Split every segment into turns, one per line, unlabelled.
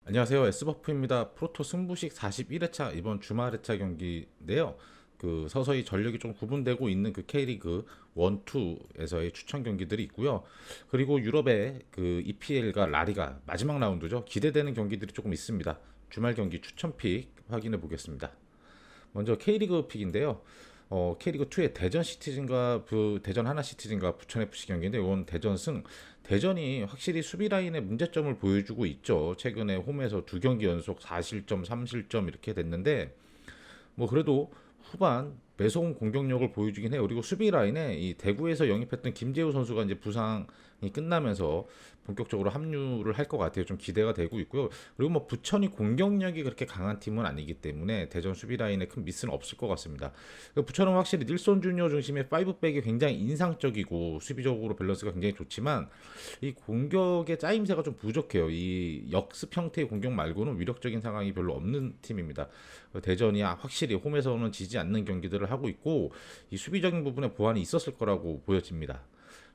안녕하세요. S버프입니다. 프로토 승부식 41회차 이번 주말 회차 경기인데요. 그 서서히 전력이 좀 구분되고 있는 그 K리그 1, 2에서의 추천 경기들이 있고요. 그리고 유럽의 그 EPL과 라리가 마지막 라운드죠. 기대되는 경기들이 조금 있습니다. 주말 경기 추천 픽 확인해 보겠습니다. 먼저 K리그 픽인데요. K리그 2의 대전 시티즌과 대전 하나 시티즌과 부천 FC 경기인데 이건 대전 승. 대전이 확실히 수비 라인의 문제점을 보여주고 있죠. 최근에 홈에서 두 경기 연속 4실점, 3실점 이렇게 됐는데 뭐 그래도 후반 매서운 공격력을 보여주긴 해요. 그리고 수비 라인에 이 대구에서 영입했던 김재우 선수가 이제 부상이 끝나면서 본격적으로 합류를 할 것 같아요. 좀 기대가 되고 있고요. 그리고 뭐 부천이 공격력이 그렇게 강한 팀은 아니기 때문에 대전 수비 라인에 큰 미스는 없을 것 같습니다. 부천은 확실히 닐손 주니어 중심의 5백이 굉장히 인상적이고 수비적으로 밸런스가 굉장히 좋지만 이 공격의 짜임새가 좀 부족해요. 이 역습 형태의 공격 말고는 위력적인 상황이 별로 없는 팀입니다. 대전이 확실히 홈에서는 지지 않는 경기들을 하고 있고 이 수비적인 부분에 보완이 있었을 거라고 보여집니다.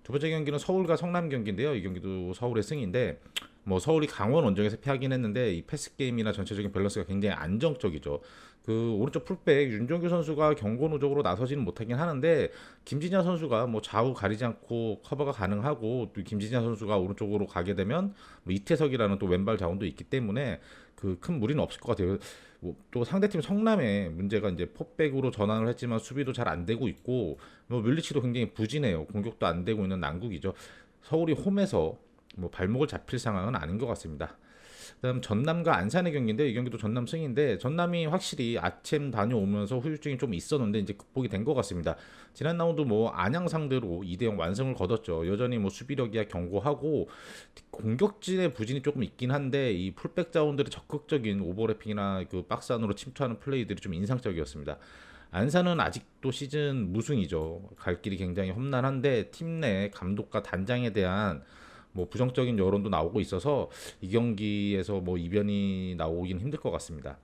두 번째 경기는 서울과 성남 경기인데요. 이 경기도 서울의 승인데 뭐 서울이 강원 원정에서 패하긴 했는데 이 패스 게임이나 전체적인 밸런스가 굉장히 안정적이죠. 그 오른쪽 풀백 윤종규 선수가 경고 누적으로 나서지는 못하긴 하는데 김진현 선수가 뭐 좌우 가리지 않고 커버가 가능하고 또 김진현 선수가 오른쪽으로 가게 되면 뭐 이태석이라는 또 왼발 자원도 있기 때문에 그 큰 무리는 없을 것 같아요. 뭐또 상대팀 성남의 문제가 이제 포백으로 전환을 했지만 수비도 잘 안 되고 있고 뭐 뮬리치도 굉장히 부진해요. 공격도 안 되고 있는 난국이죠. 서울이 홈에서 뭐 발목을 잡힐 상황은 아닌 것 같습니다. 그다음 전남과 안산의 경기인데 이 경기도 전남 승인데 전남이 확실히 아침 다녀오면서 후유증이 좀 있었는데 이제 극복이 된 것 같습니다. 지난 라운드 뭐 안양 상대로 2대0 완승을 거뒀죠. 여전히 뭐 수비력이야 견고하고 공격진의 부진이 조금 있긴 한데 이 풀백 자원들의 적극적인 오버래핑이나 그 박스 안으로 침투하는 플레이들이 좀 인상적이었습니다. 안산은 아직도 시즌 무승이죠. 갈 길이 굉장히 험난한데 팀 내 감독과 단장에 대한 뭐 부정적인 여론도 나오고 있어서 이 경기에서 뭐 이변이 나오긴 힘들 것 같습니다.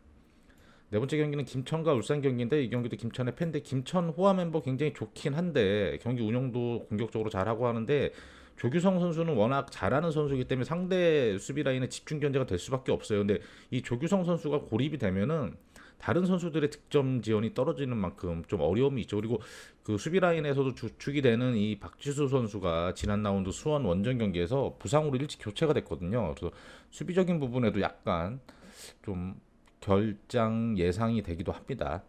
네 번째 경기는 김천과 울산 경기인데 이 경기도 김천의 팬데 김천 호화 멤버 굉장히 좋긴 한데 경기 운영도 공격적으로 잘하고 하는데 조규성 선수는 워낙 잘하는 선수이기 때문에 상대 수비 라인의 집중 견제가 될 수밖에 없어요. 근데 이 조규성 선수가 고립이 되면은 다른 선수들의 득점 지원이 떨어지는 만큼 좀 어려움이 있죠. 그리고 그 수비 라인에서도 주축이 되는 이 박지수 선수가 지난 라운드 수원 원정 경기에서 부상으로 일찍 교체가 됐거든요. 그래서 수비적인 부분에도 약간 좀 결장 예상이 되기도 합니다.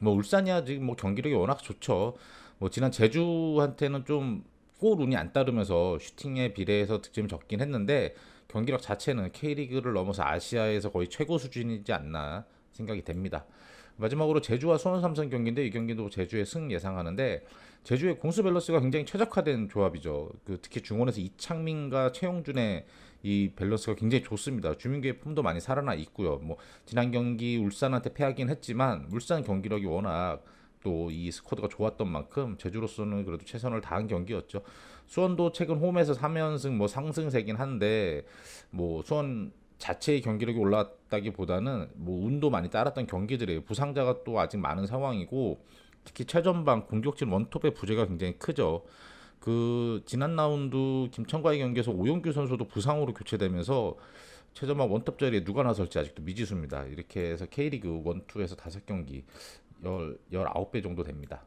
뭐 울산이 아직 뭐 경기력이 워낙 좋죠. 뭐 지난 제주한테는 좀 골운이 안 따르면서 슈팅에 비례해서 득점이 적긴 했는데 경기력 자체는 K리그를 넘어서 아시아에서 거의 최고 수준이지 않나 생각이 됩니다. 마지막으로 제주와 수원 삼성 경기인데 이 경기도 제주의 승 예상하는데 제주의 공수 밸런스가 굉장히 최적화된 조합이죠. 그 특히 중원에서 이창민과 최용준의 이 밸런스가 굉장히 좋습니다. 주민규의 폼도 많이 살아나 있고요. 뭐 지난 경기 울산한테 패하긴 했지만 울산 경기력이 워낙 또 이 스쿼드가 좋았던 만큼 제주로서는 그래도 최선을 다한 경기였죠. 수원도 최근 홈에서 3연승 뭐 상승세긴 한데 뭐 수원 자체의 경기력이 올랐다기보다는 뭐 운도 많이 따랐던 경기들이에요. 부상자가 또 아직 많은 상황이고 특히 최전방 공격진 원톱의 부재가 굉장히 크죠. 그 지난 라운드 김천과의 경기에서 오용규 선수도 부상으로 교체되면서 최전방 원톱 자리에 누가 나설지 아직도 미지수입니다. 이렇게 해서 K리그 1, 2에서 5경기 19배 정도 됩니다.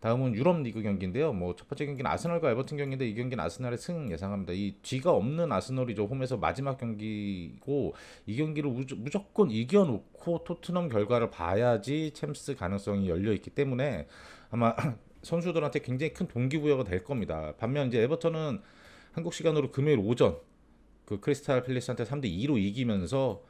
다음은 유럽 리그 경기인데요. 뭐 첫 번째 경기는 아스널과 에버튼 경기인데 이 경기는 아스널의 승 예상합니다. 이 뒤가 없는 아스널이죠. 홈에서 마지막 경기고 이 경기를 무조건 이겨놓고 토트넘 결과를 봐야지 챔스 가능성이 열려 있기 때문에 아마 선수들한테 굉장히 큰 동기부여가 될 겁니다. 반면 이제 에버턴은 한국 시간으로 금요일 오전 그 크리스탈 팰리스한테 3대 2로 이기면서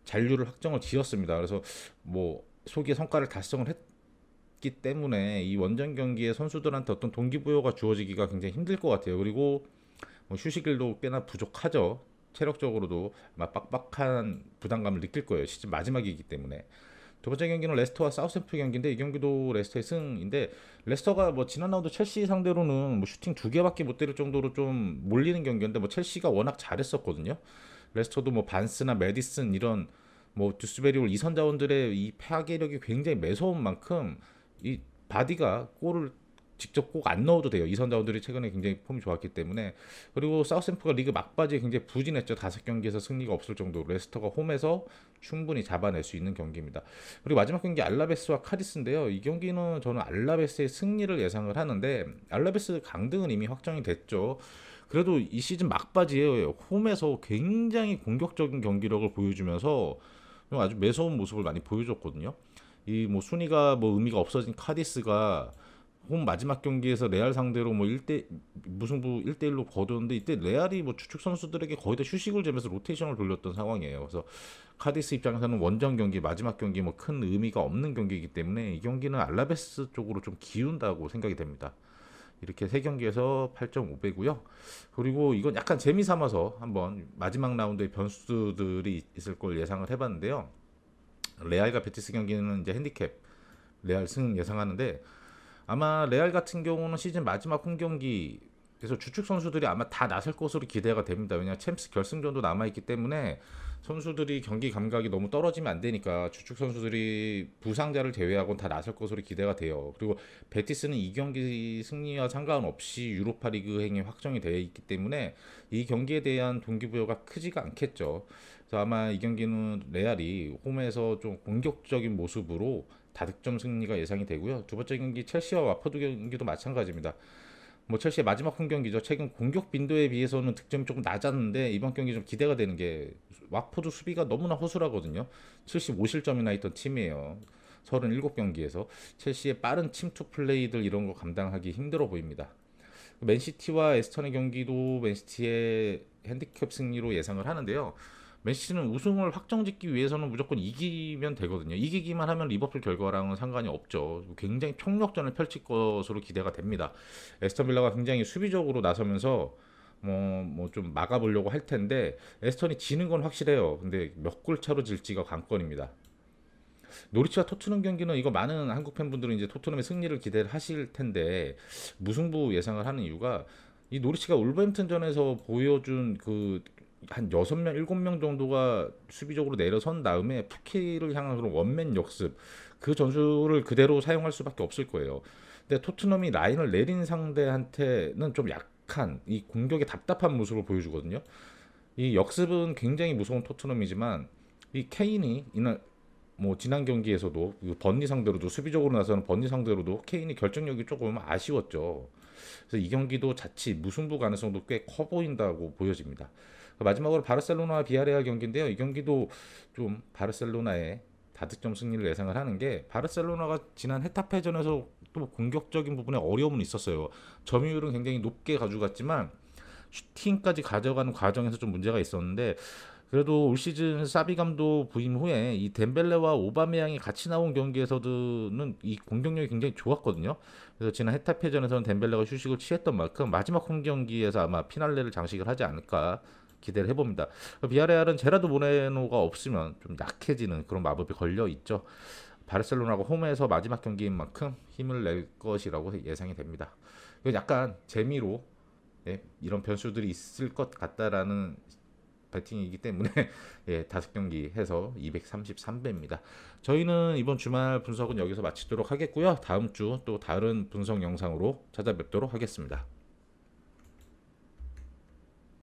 잔류를 확정을 지었습니다. 그래서 뭐 소기의 성과를 달성을 했기 때문에 이 원정 경기에 선수들한테 어떤 동기부여가 주어지기가 굉장히 힘들 것 같아요. 그리고 뭐 휴식일도 꽤나 부족하죠. 체력적으로도 아마 빡빡한 부담감을 느낄 거예요. 시즌 마지막이기 때문에. 두 번째 경기는 레스터와 사우샘프 경기인데 이 경기도 레스터의 승인데 레스터가 뭐 지난 라운드 첼시 상대로는 뭐 슈팅 두 개밖에 못 때릴 정도로 좀 몰리는 경기였는데 뭐 첼시가 워낙 잘했었거든요. 레스터도 뭐 반스나 메디슨 이런 뭐 듀스베리올 이선 자원들의 이 파괴력이 굉장히 매서운 만큼 이 바디가 골을 직접 꼭 안 넣어도 돼요. 이선 자원들이 최근에 굉장히 폼이 좋았기 때문에. 그리고 사우샘프가 리그 막바지에 굉장히 부진했죠. 5경기에서 승리가 없을 정도로 레스터가 홈에서 충분히 잡아낼 수 있는 경기입니다. 그리고 마지막 경기 알라베스와 카디스인데요. 이 경기는 저는 알라베스의 승리를 예상을 하는데 알라베스 강등은 이미 확정이 됐죠. 그래도 이 시즌 막바지에 홈에서 굉장히 공격적인 경기력을 보여주면서 아주 매서운 모습을 많이 보여줬거든요. 이 뭐 순위가 뭐 의미가 없어진 카디스가 홈 마지막 경기에서 레알 상대로 뭐 1대 무승부 1대1로 거두는데 이때 레알이 뭐 주축 선수들에게 거의 다 휴식을 재면서 로테이션을 돌렸던 상황이에요. 그래서 카디스 입장에서는 원정 경기 마지막 경기 뭐 큰 의미가 없는 경기이기 때문에 이 경기는 알라베스 쪽으로 좀 기운다고 생각이 됩니다. 이렇게 세 경기에서 8.5배고요. 그리고 이건 약간 재미 삼아서 한번 마지막 라운드에 변수들이 있을 걸 예상을 해봤는데요. 레알과 베티스 경기는 이제 핸디캡 레알 승 예상하는데 아마 레알 같은 경우는 시즌 마지막 홈 경기에서 주축 선수들이 아마 다 나설 것으로 기대가 됩니다. 왜냐 챔스 결승전도 남아있기 때문에 선수들이 경기 감각이 너무 떨어지면 안 되니까 주축 선수들이 부상자를 제외하고는 다 나설 것으로 기대가 돼요. 그리고 베티스는 이 경기 승리와 상관없이 유로파리그 행이 확정이 되어 있기 때문에 이 경기에 대한 동기부여가 크지가 않겠죠. 그래서 아마 이 경기는 레알이 홈에서 좀 공격적인 모습으로 다득점 승리가 예상이 되고요. 두 번째 경기 첼시와 와퍼드 경기도 마찬가지입니다. 뭐 첼시의 마지막 홈 경기죠. 최근 공격 빈도에 비해서는 득점이 조금 낮았는데 이번 경기 좀 기대가 되는 게 와포드 수비가 너무나 허술하거든요. 75실점이나 있던 팀이에요. 37경기에서 첼시의 빠른 침투 플레이들 이런 거 감당하기 힘들어 보입니다. 맨시티와 에스턴의 경기도 맨시티의 핸디캡 승리로 예상을 하는데요. 맨시티는 우승을 확정짓기 위해서는 무조건 이기면 되거든요. 이기기만 하면 리버풀 결과랑은 상관이 없죠. 굉장히 총력전을 펼칠 것으로 기대가 됩니다. 에스턴 빌라가 굉장히 수비적으로 나서면서 뭐 좀 막아보려고 할 텐데 에스턴이 지는 건 확실해요. 근데 몇 골 차로 질지가 관건입니다. 노리치와 토트넘 경기는 이거 많은 한국 팬분들은 이제 토트넘의 승리를 기대를 하실 텐데 무승부 예상을 하는 이유가 이 노리치가 울버햄튼전에서 보여준 그 한 6명, 7명 정도가 수비적으로 내려선 다음에 푸키를 향한 그런 원맨 역습 그 전술을 그대로 사용할 수밖에 없을 거예요. 근데 토트넘이 라인을 내린 상대한테는 좀 약한 이 공격의 답답한 모습을 보여주거든요. 이 역습은 굉장히 무서운 토트넘이지만 이 케인이 이날 뭐 지난 경기에서도 그 번니 상대로도 수비적으로 나서는 번니 상대로도 케인이 결정력이 조금 아쉬웠죠. 그래서 이 경기도 자칫 무승부 가능성도 꽤 커 보인다고 보여집니다. 마지막으로 바르셀로나와 비아레알 경기인데요. 이 경기도 좀 바르셀로나의 다득점 승리를 예상을 하는 게 바르셀로나가 지난 헤타페전에서 또 공격적인 부분에 어려움은 있었어요. 점유율은 굉장히 높게 가져갔지만 슈팅까지 가져가는 과정에서 좀 문제가 있었는데 그래도 올 시즌 사비 감독 부임 후에 이 덴벨레와 오바메양이 같이 나온 경기에서는 이 공격력이 굉장히 좋았거든요. 그래서 지난 헤타페전에서는 덴벨레가 휴식을 취했던 만큼 마지막 홈 경기에서 아마 피날레를 장식을 하지 않을까 기대를 해봅니다. 비아레알은 제라드 모레노가 없으면 좀 약해지는 그런 마법이 걸려 있죠. 바르셀로나가 홈에서 마지막 경기인 만큼 힘을 낼 것이라고 예상이 됩니다. 이건 약간 재미로 이런 변수들이 있을 것 같다라는 배팅이기 때문에 5경기 해서 233배입니다. 저희는 이번 주말 분석은 여기서 마치도록 하겠고요. 다음 주 또 다른 분석 영상으로 찾아뵙도록 하겠습니다.